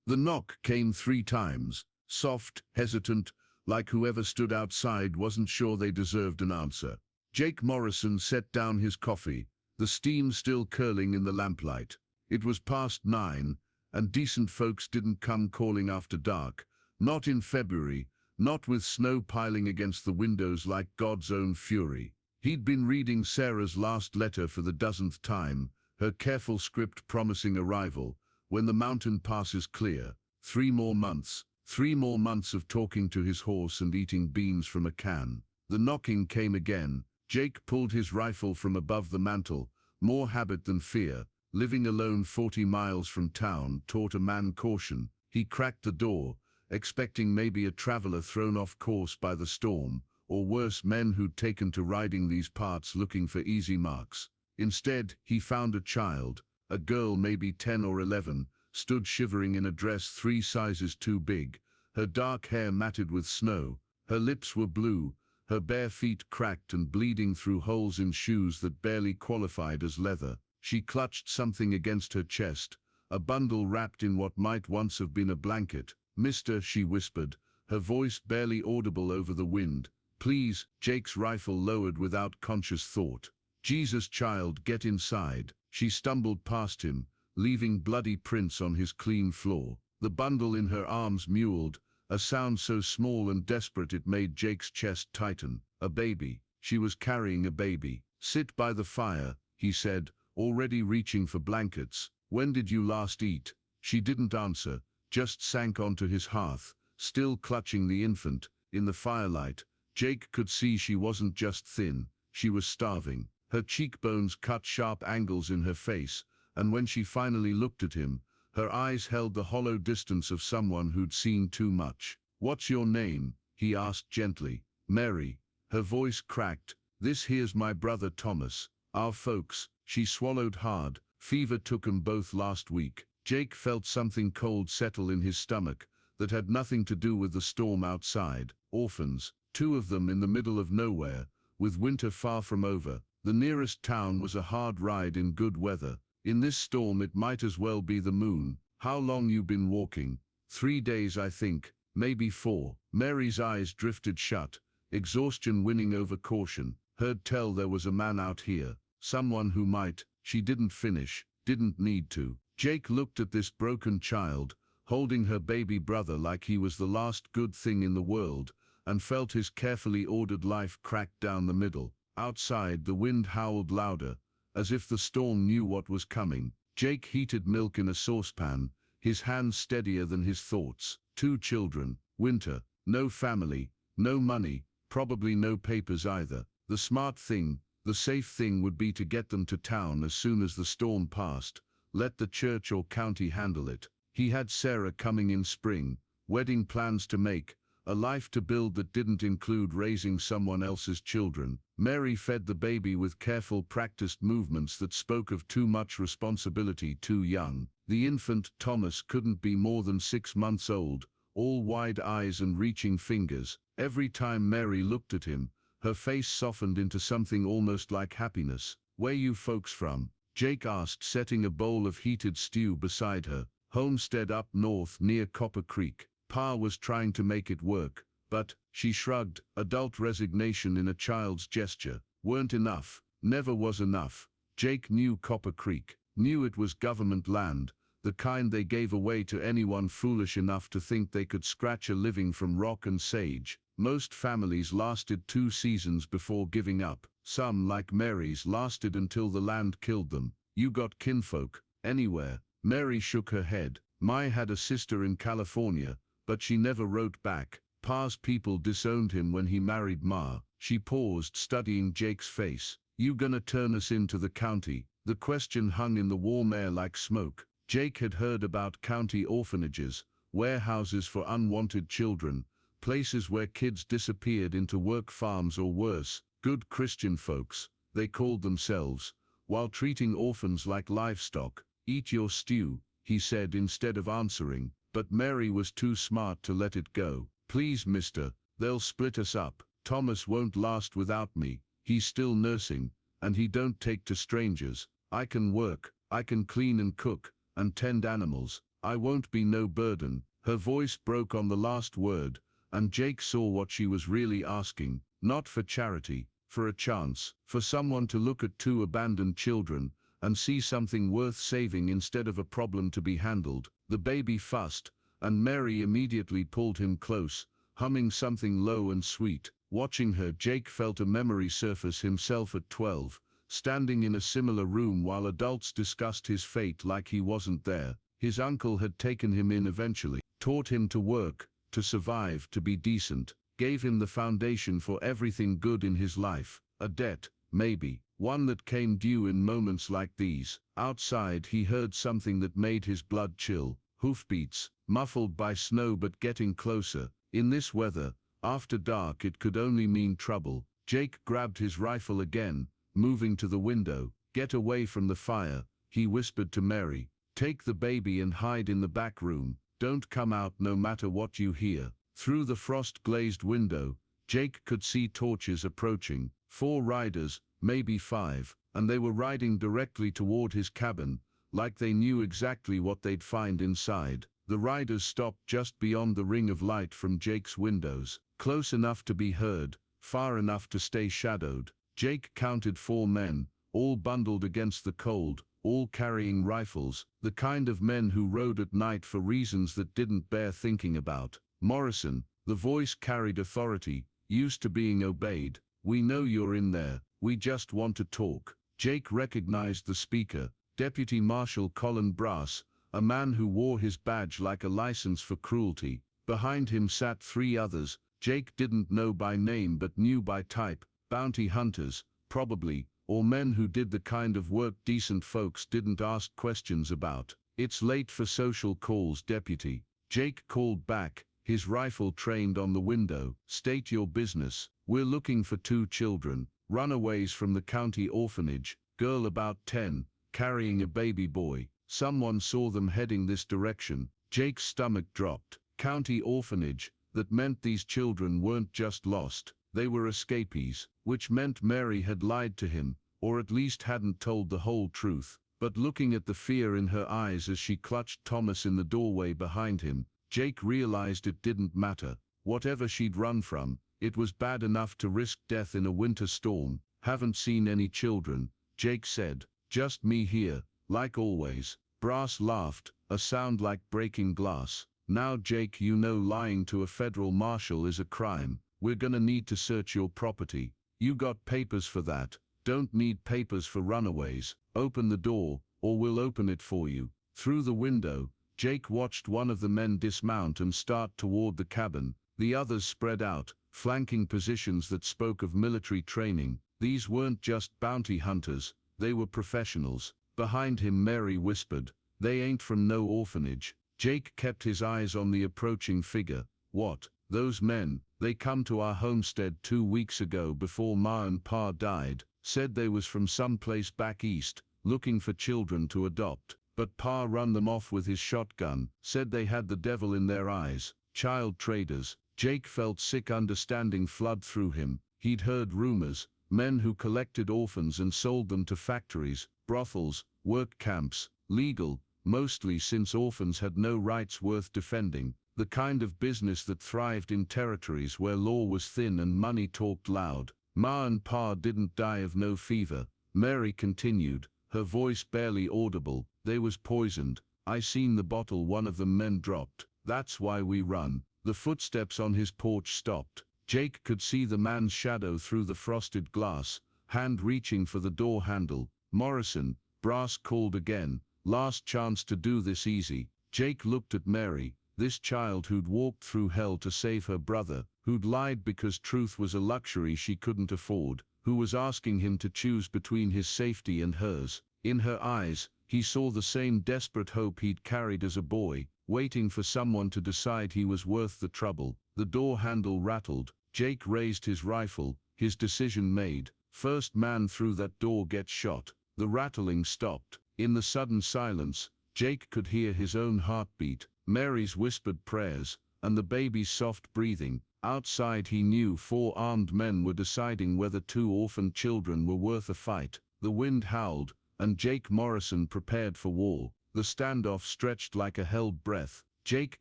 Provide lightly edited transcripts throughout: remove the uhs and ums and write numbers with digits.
The knock came 3 times, soft, hesitant, like whoever stood outside wasn't sure they deserved an answer. Jake Morrison set down his coffee, the steam still curling in the lamplight. It was past 9, and decent folks didn't come calling after dark. Not in February, not with snow piling against the windows like God's own fury. He'd been reading Sarah's last letter for the 10th time, her careful script promising arrival, when the mountain passes clear. 3 more months. 3 more months of talking to his horse and eating beans from a can. The knocking came again. Jake pulled his rifle from above the mantel, more habit than fear. Living alone 40 miles from town taught a man caution. He cracked the door, expecting maybe a traveler thrown off course by the storm, or worse, men who'd taken to riding these parts looking for easy marks. Instead, he found a child, a girl maybe 10 or 11, stood shivering in a dress 3 sizes too big, her dark hair matted with snow, her lips were blue, her bare feet cracked and bleeding through holes in shoes that barely qualified as leather. She clutched something against her chest, a bundle wrapped in what might once have been a blanket. "Mister," she whispered, her voice barely audible over the wind. "Please." Jake's rifle lowered without conscious thought. "Jesus, child, get inside." She stumbled past him, leaving bloody prints on his clean floor. The bundle in her arms mewled, a sound so small and desperate it made Jake's chest tighten. A baby. She was carrying a baby. "Sit by the fire," he said, already reaching for blankets. "When did you last eat?" She didn't answer, just sank onto his hearth, still clutching the infant. In the firelight, Jake could see she wasn't just thin, she was starving. Her cheekbones cut sharp angles in her face, and when she finally looked at him, her eyes held the hollow distance of someone who'd seen too much. "What's your name?" he asked gently. "Mary." Her voice cracked. "This here's my brother Thomas. Our folks." She swallowed hard. "Fever took 'em both last week." Jake felt something cold settle in his stomach that had nothing to do with the storm outside. Orphans, 2 of them in the middle of nowhere, with winter far from over. The nearest town was a hard ride in good weather. In this storm it might as well be the moon. "How long you been walking?" 3 days, I think, maybe 4. Mary's eyes drifted shut, exhaustion winning over caution. "Heard tell there was a man out here. Someone who might." She didn't finish, didn't need to. Jake looked at this broken child, holding her baby brother like he was the last good thing in the world, and felt his carefully ordered life crack down the middle. Outside, the wind howled louder, as if the storm knew what was coming. Jake heated milk in a saucepan, his hands steadier than his thoughts. 2 children, winter, no family, no money, probably no papers either. The smart thing, the safe thing would be to get them to town as soon as the storm passed. Let the church or county handle it. He had Sarah coming in spring, wedding plans to make, a life to build that didn't include raising someone else's children. Mary fed the baby with careful practiced movements that spoke of too much responsibility too young. The infant, Thomas, couldn't be more than 6 months old, all wide eyes and reaching fingers. Every time Mary looked at him, her face softened into something almost like happiness. "Where you folks from?" Jake asked, setting a bowl of heated stew beside her. "Homestead up north near Copper Creek." Pa was trying to make it work, but, she shrugged, adult resignation in a child's gesture. "Weren't enough. Never was enough." Jake knew Copper Creek, knew it was government land, the kind they gave away to anyone foolish enough to think they could scratch a living from rock and sage. Most families lasted 2 seasons before giving up. Some, like Mary's, lasted until the land killed them. "You got kinfolk anywhere?" Mary shook her head. "My had a sister in California, but she never wrote back. Pa's people disowned him when he married Ma." She paused, studying Jake's face. "You gonna turn us into the county?" The question hung in the warm air like smoke. Jake had heard about county orphanages, warehouses for unwanted children, places where kids disappeared into work farms or worse. Good Christian folks, they called themselves, while treating orphans like livestock. "Eat your stew," he said instead of answering. But Mary was too smart to let it go. "Please, mister, they'll split us up. Thomas won't last without me. He's still nursing, and he don't take to strangers. I can work, I can clean and cook, and tend animals. I won't be no burden." Her voice broke on the last word, and Jake saw what she was really asking. Not for charity, for a chance, for someone to look at two abandoned children and see something worth saving instead of a problem to be handled. The baby fussed, and Mary immediately pulled him close, humming something low and sweet. Watching her, Jake felt a memory surface, himself at 12, standing in a similar room while adults discussed his fate like he wasn't there. His uncle had taken him in eventually, taught him to work, to survive, to be decent, gave him the foundation for everything good in his life. A debt, maybe, one that came due in moments like these. Outside he heard something that made his blood chill. Hoofbeats, muffled by snow but getting closer. In this weather, after dark, it could only mean trouble. Jake grabbed his rifle again, moving to the window. "Get away from the fire," he whispered to Mary. "Take the baby and hide in the back room. Don't come out no matter what you hear." Through the frost-glazed window, Jake could see torches approaching. 4 riders, maybe 5, and they were riding directly toward his cabin, like they knew exactly what they'd find inside. The riders stopped just beyond the ring of light from Jake's windows, close enough to be heard, far enough to stay shadowed. Jake counted 4 men, all bundled against the cold, all carrying rifles, the kind of men who rode at night for reasons that didn't bear thinking about. "Morrison," the voice carried authority, used to being obeyed. "We know you're in there, we just want to talk." Jake recognized the speaker, Deputy Marshal Colin Brass, a man who wore his badge like a license for cruelty. Behind him sat 3 others, Jake didn't know by name but knew by type. Bounty hunters, probably, or men who did the kind of work decent folks didn't ask questions about. "It's late for social calls, Deputy," Jake called back, his rifle trained on the window. "State your business." "We're looking for 2 children, runaways from the county orphanage, girl about 10, carrying a baby boy. Someone saw them heading this direction." Jake's stomach dropped. County orphanage, that meant these children weren't just lost, they were escapees, which meant Mary had lied to him, or at least hadn't told the whole truth. But looking at the fear in her eyes as she clutched Thomas in the doorway behind him, Jake realized it didn't matter. Whatever she'd run from, it was bad enough to risk death in a winter storm. "Haven't seen any children," Jake said. "Just me here, like always." Brass laughed, a sound like breaking glass. "Now Jake, you know lying to a federal marshal is a crime. We're gonna need to search your property. You got papers for that?" "Don't need papers for runaways. Open the door, or we'll open it for you." Through the window, Jake watched one of the men dismount and start toward the cabin. The others spread out, flanking positions that spoke of military training. These weren't just bounty hunters, they were professionals. Behind him, Mary whispered, "They ain't from no orphanage." Jake kept his eyes on the approaching figure. "What? Those men, they come to our homestead 2 weeks ago before Ma and Pa died, said they was from someplace back east, looking for children to adopt. But Pa run them off with his shotgun, said they had the devil in their eyes. Child traders." Jake felt sick understanding flood through him. He'd heard rumors, men who collected orphans and sold them to factories, brothels, work camps, legal, mostly since orphans had no rights worth defending, the kind of business that thrived in territories where law was thin and money talked loud. "Ma and Pa didn't die of no fever," Mary continued, her voice barely audible. "They was poisoned. I seen the bottle one of them men dropped. That's why we run." The footsteps on his porch stopped. Jake could see the man's shadow through the frosted glass, hand reaching for the door handle. "Morrison," Brass called again, "last chance to do this easy." Jake looked at Mary, this child who'd walked through hell to save her brother, who'd lied because truth was a luxury she couldn't afford, who was asking him to choose between his safety and hers. In her eyes, he saw the same desperate hope he'd carried as a boy, waiting for someone to decide he was worth the trouble. The door handle rattled. Jake raised his rifle, his decision made. First man through that door gets shot. The rattling stopped. In the sudden silence, Jake could hear his own heartbeat, Mary's whispered prayers, and the baby's soft breathing. Outside he knew 4 armed men were deciding whether 2 orphaned children were worth a fight. The wind howled, and Jake Morrison prepared for war. The standoff stretched like a held breath. Jake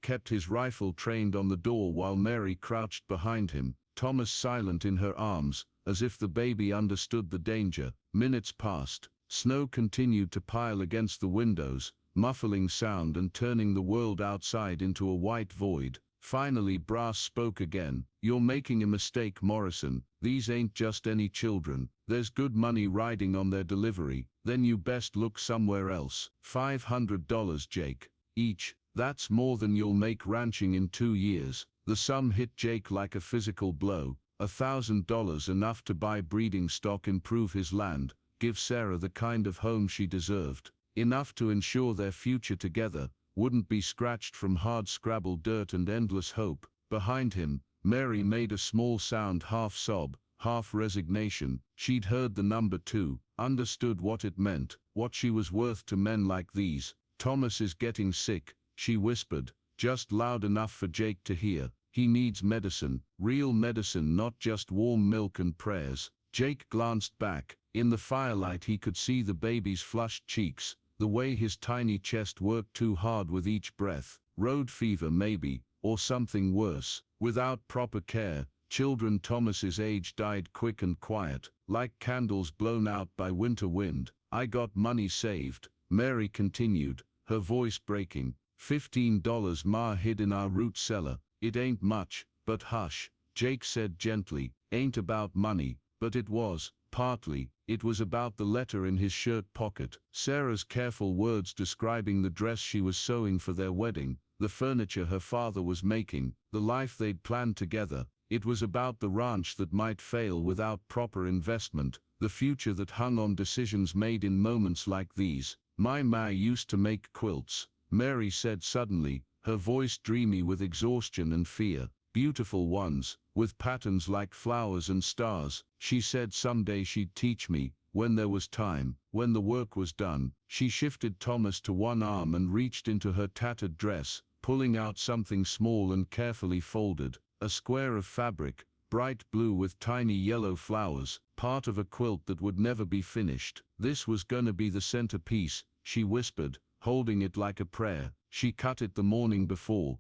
kept his rifle trained on the door while Mary crouched behind him, Thomas silent in her arms, as if the baby understood the danger. Minutes passed. Snow continued to pile against the windows, muffling sound and turning the world outside into a white void. Finally Brass spoke again. "You're making a mistake, Morrison. These ain't just any children. There's good money riding on their delivery. Then you best look somewhere else." $500, Jake. Each. That's more than you'll make ranching in 2 years. The sum hit Jake like a physical blow. $1,000 enough to buy breeding stock, improve his land, give Sarah the kind of home she deserved. Enough to ensure their future together wouldn't be scratched from hard scrabble dirt and endless hope. Behind him, Mary made a small sound, half sob, half resignation. She'd heard the number 2, understood what it meant, what she was worth to men like these. "Thomas is getting sick," she whispered, just loud enough for Jake to hear. "He needs medicine, real medicine, not just warm milk and prayers." Jake glanced back. In the firelight he could see the baby's flushed cheeks, the way his tiny chest worked too hard with each breath. Road fever maybe, or something worse. Without proper care, children Thomas's age died quick and quiet, like candles blown out by winter wind. "I got money saved," Mary continued, her voice breaking. $15 Ma hid in our root cellar. "It ain't much, but hush," Jake said gently. "Ain't about money, but it was, partly. It was about the letter in his shirt pocket. Sarah's careful words describing the dress she was sewing for their wedding, the furniture her father was making, the life they'd planned together. It was about the ranch that might fail without proper investment, the future that hung on decisions made in moments like these. My ma used to make quilts," Mary said suddenly, her voice dreamy with exhaustion and fear. "Beautiful ones, with patterns like flowers and stars. She said someday she'd teach me, when there was time, when the work was done." She shifted Thomas to one arm and reached into her tattered dress, pulling out something small and carefully folded. A square of fabric, bright blue with tiny yellow flowers, part of a quilt that would never be finished. "This was gonna be the centerpiece," she whispered, holding it like a prayer. "She cut it the morning before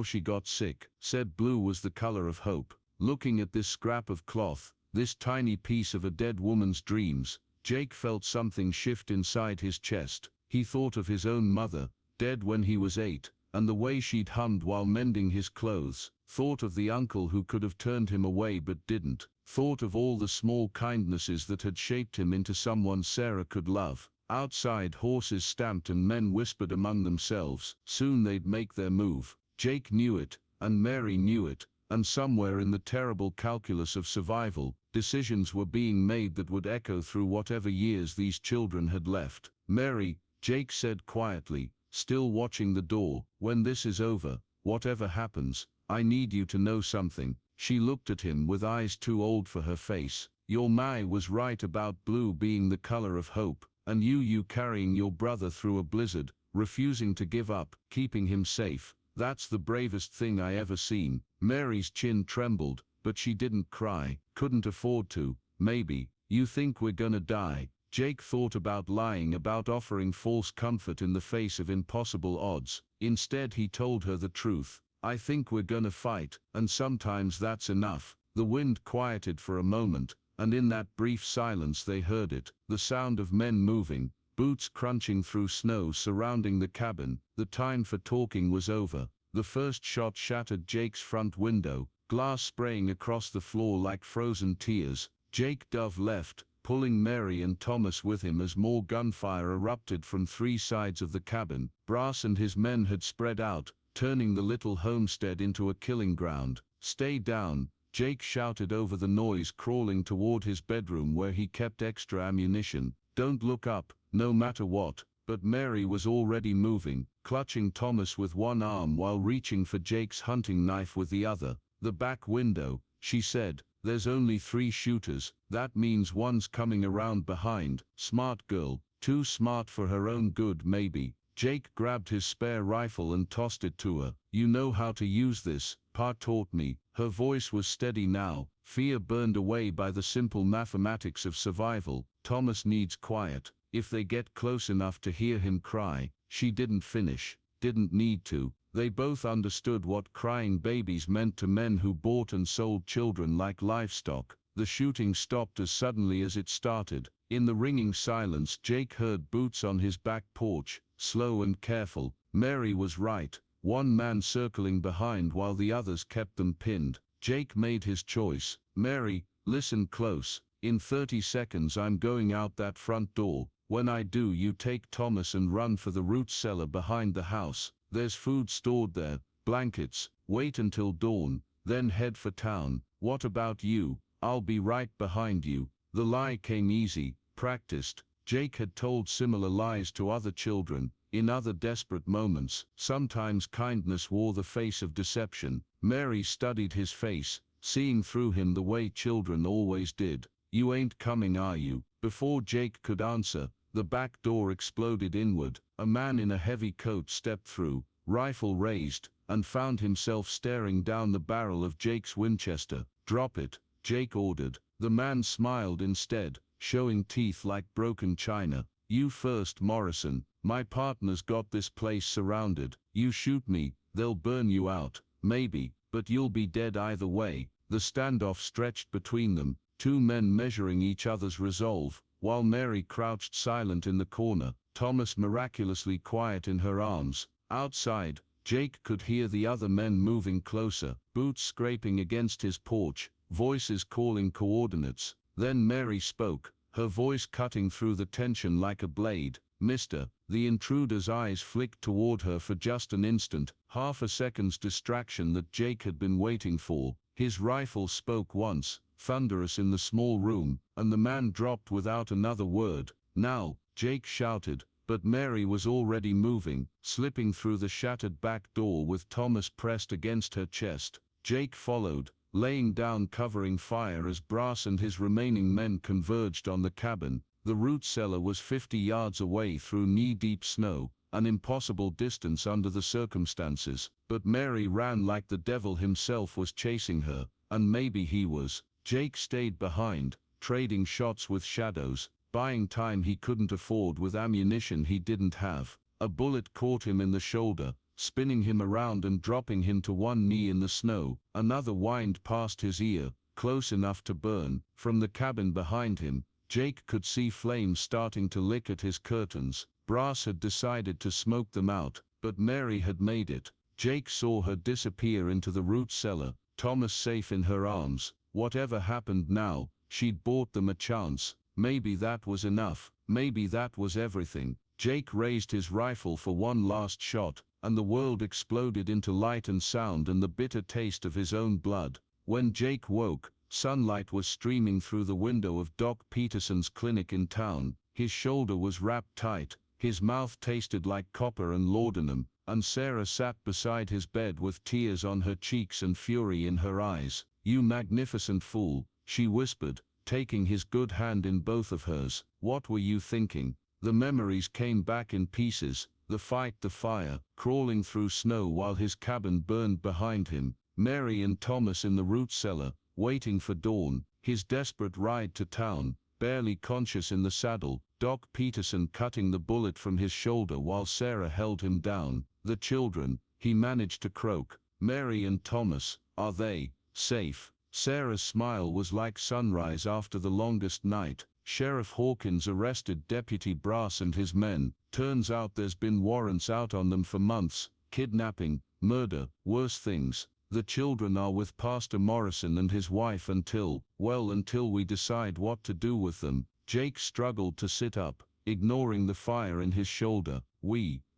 she got sick. Said blue was the color of hope." Looking at this scrap of cloth, this tiny piece of a dead woman's dreams, Jake felt something shift inside his chest. He thought of his own mother, dead when he was 8, and the way she'd hummed while mending his clothes. Thought of the uncle who could have turned him away but didn't. Thought of all the small kindnesses that had shaped him into someone Sarah could love. Outside horses stamped and men whispered among themselves. Soon they'd make their move. Jake knew it, and Mary knew it, and somewhere in the terrible calculus of survival, decisions were being made that would echo through whatever years these children had left. "Mary," Jake said quietly, still watching the door, "when this is over, whatever happens, I need you to know something." She looked at him with eyes too old for her face. "Your ma was right about blue being the color of hope, and you carrying your brother through a blizzard, refusing to give up, keeping him safe. That's the bravest thing I ever seen." Mary's chin trembled, but she didn't cry, couldn't afford to. "Maybe, you think we're gonna die." Jake thought about lying, about offering false comfort in the face of impossible odds. Instead he told her the truth. "I think we're gonna fight, and sometimes that's enough." The wind quieted for a moment, and in that brief silence they heard it, the sound of men moving, boots crunching through snow surrounding the cabin. The time for talking was over. The first shot shattered Jake's front window, glass spraying across the floor like frozen tears. Jake dove left, pulling Mary and Thomas with him as more gunfire erupted from 3 sides of the cabin. Brass and his men had spread out, turning the little homestead into a killing ground. "Stay down," Jake shouted over the noise, crawling toward his bedroom where he kept extra ammunition. "Don't look up, no matter what." But Mary was already moving, clutching Thomas with one arm while reaching for Jake's hunting knife with the other. "The back window," she said. "There's only 3 shooters. That means one's coming around behind." Smart girl, too smart for her own good maybe. Jake grabbed his spare rifle and tossed it to her. "You know how to use this, Pa taught me." Her voice was steady now, fear burned away by the simple mathematics of survival. "Thomas needs quiet. If they get close enough to hear him cry," She didn't finish, didn't need to. They both understood what crying babies meant to men who bought and sold children like livestock. The shooting stopped as suddenly as it started. In the ringing silence, Jake heard boots on his back porch, slow and careful. Mary was right. One man circling behind while the others kept them pinned. Jake made his choice. Mary, listen close. In 30 seconds I'm going out that front door. When I do, you take Thomas and run for the root cellar behind the house. There's food stored there, blankets. Wait until dawn, then head for town. What about you? I'll be right behind you. The lie came easy, practiced. Jake had told similar lies to other children, in other desperate moments. Sometimes kindness wore the face of deception. Mary studied his face, seeing through him the way children always did. You ain't coming, are you? Before Jake could answer, the back door exploded inward. A man in a heavy coat stepped through, rifle raised, and found himself staring down the barrel of Jake's Winchester. Drop it, Jake ordered. The man smiled instead, showing teeth like broken china. You first, Morrison. My partner's got this place surrounded. You shoot me, they'll burn you out. Maybe, but you'll be dead either way. The standoff stretched between them, two men measuring each other's resolve, while Mary crouched silent in the corner, Thomas miraculously quiet in her arms. Outside, Jake could hear the other men moving closer, boots scraping against his porch, voices calling coordinates. Then Mary spoke, her voice cutting through the tension like a blade. Mister. The intruder's eyes flicked toward her for just an instant, half a second's distraction that Jake had been waiting for. His rifle spoke once, thunderous in the small room, and the man dropped without another word. Now, Jake shouted, but Mary was already moving, slipping through the shattered back door with Thomas pressed against her chest. Jake followed, laying down covering fire as Brass and his remaining men converged on the cabin. The root cellar was 50 yards away through knee-deep snow, an impossible distance under the circumstances, but Mary ran like the devil himself was chasing her, and maybe he was. Jake stayed behind, trading shots with shadows, buying time he couldn't afford with ammunition he didn't have. A bullet caught him in the shoulder, spinning him around and dropping him to one knee in the snow. Another whined past his ear, close enough to burn. From the cabin behind him, Jake could see flames starting to lick at his curtains. Brass had decided to smoke them out, but Mary had made it. Jake saw her disappear into the root cellar, Thomas safe in her arms. Whatever happened now, she'd bought them a chance. Maybe that was enough. Maybe that was everything. Jake raised his rifle for one last shot, and the world exploded into light and sound and the bitter taste of his own blood. When Jake woke, sunlight was streaming through the window of Doc Peterson's clinic in town. His shoulder was wrapped tight, his mouth tasted like copper and laudanum, and Sarah sat beside his bed with tears on her cheeks and fury in her eyes. You magnificent fool, she whispered, taking his good hand in both of hers. What were you thinking? The memories came back in pieces, the fight, the fire, crawling through snow while his cabin burned behind him, Mary and Thomas in the root cellar, waiting for dawn, his desperate ride to town, barely conscious in the saddle, Doc Peterson cutting the bullet from his shoulder while Sarah held him down. The children, he managed to croak. Mary and Thomas, are they safe? Sarah's smile was like sunrise after the longest night. Sheriff Hawkins arrested Deputy Brass and his men. Turns out there's been warrants out on them for months. Kidnapping, murder, worse things. The children are with Pastor Morrison and his wife until we decide what to do with them. Jake struggled to sit up, ignoring the fire in his shoulder.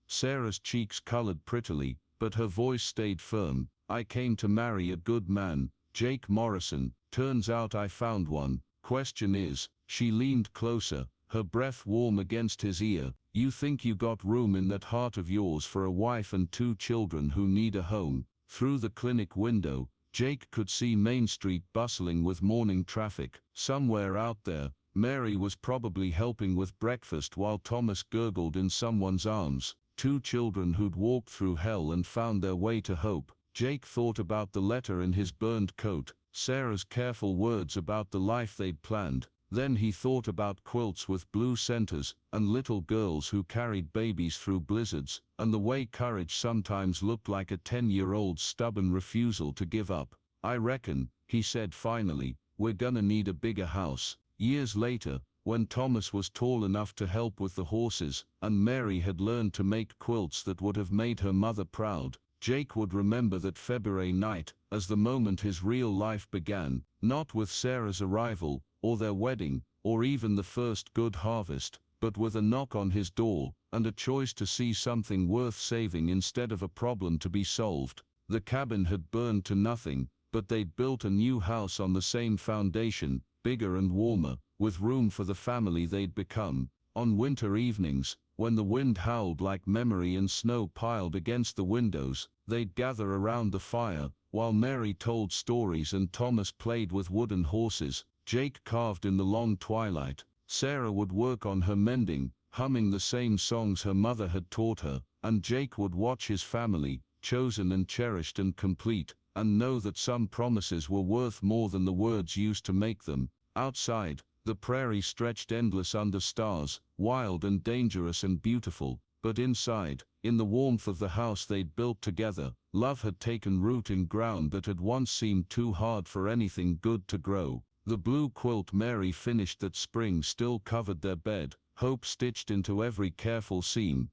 Sarah's cheeks colored prettily, but her voice stayed firm. I came to marry a good man, Jake Morrison. Turns out I found one. Question is, she leaned closer, her breath warm against his ear. You think you got room in that heart of yours for a wife and 2 children who need a home? Through the clinic window, Jake could see Main Street bustling with morning traffic. Somewhere out there, Mary was probably helping with breakfast while Thomas gurgled in someone's arms. 2 children who'd walked through hell and found their way to hope. Jake thought about the letter in his burned coat, Sarah's careful words about the life they'd planned. Then he thought about quilts with blue centers, and little girls who carried babies through blizzards, and the way courage sometimes looked like a 10-year-old's stubborn refusal to give up. "I reckon," he said finally, "we're gonna need a bigger house." Years later, when Thomas was tall enough to help with the horses, and Mary had learned to make quilts that would have made her mother proud, Jake would remember that February night as the moment his real life began, not with Sarah's arrival, or their wedding, or even the first good harvest, but with a knock on his door, and a choice to see something worth saving instead of a problem to be solved. The cabin had burned to nothing, but they'd built a new house on the same foundation, bigger and warmer, with room for the family they'd become. On winter evenings, when the wind howled like memory and snow piled against the windows, they'd gather around the fire, while Mary told stories and Thomas played with wooden horses. Jake carved in the long twilight. Sarah would work on her mending, humming the same songs her mother had taught her, and Jake would watch his family, chosen and cherished and complete, and know that some promises were worth more than the words used to make them. Outside, the prairie stretched endless under stars, wild and dangerous and beautiful, but inside, in the warmth of the house they'd built together, love had taken root in ground that had once seemed too hard for anything good to grow. The blue quilt Mary finished that spring still covered their bed, hope stitched into every careful seam,